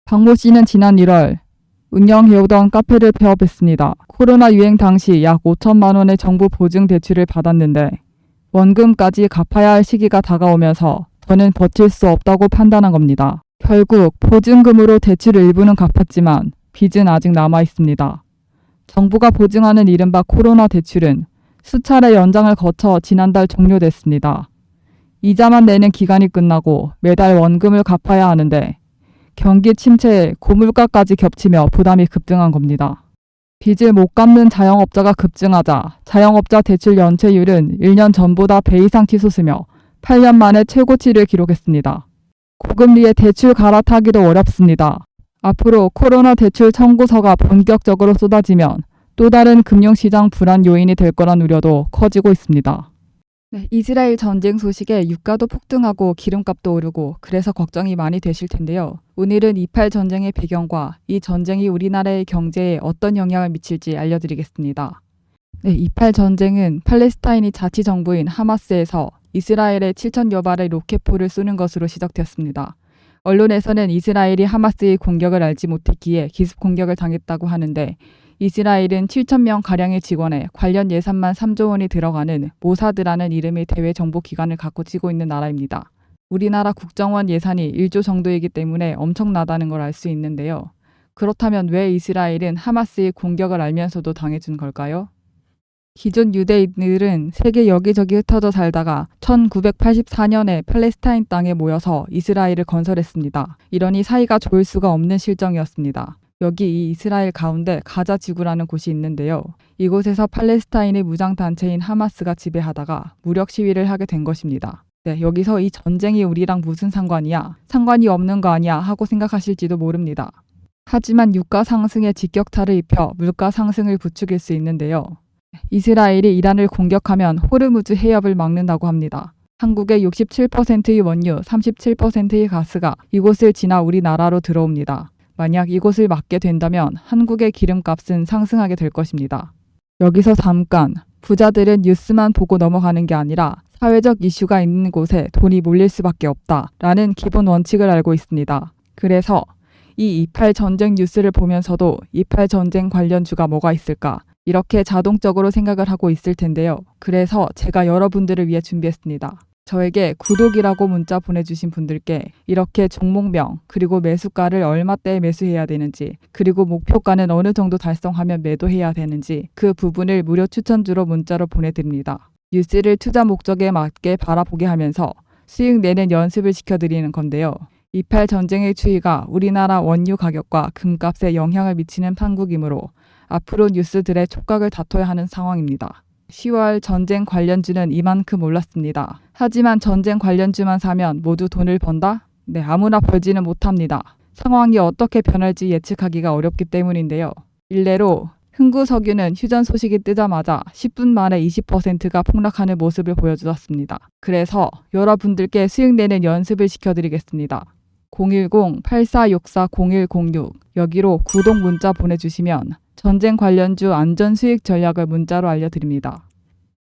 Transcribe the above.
박모 씨는 지난 1월 운영해오던 카페를 폐업했습니다. 코로나 유행 당시 약 5천만 원의 정부 보증 대출을 받았는데 원금까지 갚아야 할 시기가 다가오면서 저는 버틸 수 없다고 판단한 겁니다. 결국 보증금으로 대출 일부는 갚았지만 빚은 아직 남아 있습니다. 정부가 보증하는 이른바 코로나 대출은 수차례 연장을 거쳐 지난달 종료됐습니다. 이자만 내는 기간이 끝나고 매달 원금을 갚아야 하는데 경기 침체에 고물가까지 겹치며 부담이 급증한 겁니다. 빚을 못 갚는 자영업자가 급증하자 자영업자 대출 연체율은 1년 전보다 배 이상 치솟으며 8년 만에 최고치를 기록했습니다. 고금리에 대출 갈아타기도 어렵습니다. 앞으로 코로나 대출 청구서가 본격적으로 쏟아지면 또 다른 금융시장 불안 요인이 될 거란 우려도 커지고 있습니다. 이스라엘 전쟁 소식에 유가도 폭등하고 기름값도 오르고 그래서 걱정이 많이 되실 텐데요. 오늘은 2.8 전쟁의 배경과 이 전쟁이 우리나라의 경제에 어떤 영향을 미칠지 알려드리겠습니다. 2.8 전쟁은 팔레스타인이 자치정부인 하마스에서 이스라엘에 7천여 발의 로켓포를 쏘는 것으로 시작되었습니다. 언론에서는 이스라엘이 하마스의 공격을 알지 못했기에 기습 공격을 당했다고 하는데 이스라엘은 7,000명 가량의 직원에 관련 예산만 3조 원이 들어가는 모사드라는 이름의 대외 정보 기관을 갖고 지고 있는 나라입니다. 우리나라 국정원 예산이 1조 정도이기 때문에 엄청나다는 걸 알 수 있는데요. 그렇다면 왜 이스라엘은 하마스의 공격을 알면서도 당해준 걸까요? 기존 유대인들은 세계 여기저기 흩어져 살다가 1984년에 팔레스타인 땅에 모여서 이스라엘을 건설했습니다. 이러니 사이가 좋을 수가 없는 실정이었습니다. 여기 이 이스라엘 가운데 가자 지구라는 곳이 있는데요. 이곳에서 팔레스타인의 무장단체인 하마스가 지배하다가 무력 시위를 하게 된 것입니다. 여기서 이 전쟁이 우리랑 무슨 상관이야? 상관이 없는 거 아니야? 하고 생각하실지도 모릅니다. 하지만 유가 상승에 직격탄을 입혀 물가 상승을 부추길 수 있는데요. 이스라엘이 이란을 공격하면 호르무즈 해협을 막는다고 합니다. 한국의 67%의 원유, 37%의 가스가 이곳을 지나 우리나라로 들어옵니다. 만약 이곳을 막게 된다면 한국의 기름값은 상승하게 될 것입니다. 여기서 잠깐, 부자들은 뉴스만 보고 넘어가는 게 아니라 사회적 이슈가 있는 곳에 돈이 몰릴 수밖에 없다라는 기본 원칙을 알고 있습니다. 그래서 이 2.8 전쟁 뉴스를 보면서도 2.8 전쟁 관련주가 뭐가 있을까? 이렇게 자동적으로 생각을 하고 있을 텐데요. 그래서 제가 여러분들을 위해 준비했습니다. 저에게 구독이라고 문자 보내주신 분들께 이렇게 종목명 그리고 매수가를 얼마대에 매수해야 되는지 그리고 목표가는 어느 정도 달성하면 매도해야 되는지 그 부분을 무료 추천주로 문자로 보내드립니다. 뉴스를 투자 목적에 맞게 바라보게 하면서 수익 내는 연습을 시켜드리는 건데요. 2.8 전쟁의 추이가 우리나라 원유 가격과 금값에 영향을 미치는 판국이므로 앞으로 뉴스들의 촉각을 다퉈야 하는 상황입니다. 10월 전쟁 관련주는 이만큼 올랐습니다. 하지만 전쟁 관련주만 사면 모두 돈을 번다? 아무나 벌지는 못합니다. 상황이 어떻게 변할지 예측하기가 어렵기 때문인데요. 일례로 흥구석유는 휴전 소식이 뜨자마자 10분 만에 20%가 폭락하는 모습을 보여주었습니다. 그래서 여러분들께 수익 내는 연습을 시켜드리겠습니다. 010-8464-0106 여기로 구독 문자 보내주시면 전쟁 관련주 안전 수익 전략을 문자로 알려드립니다.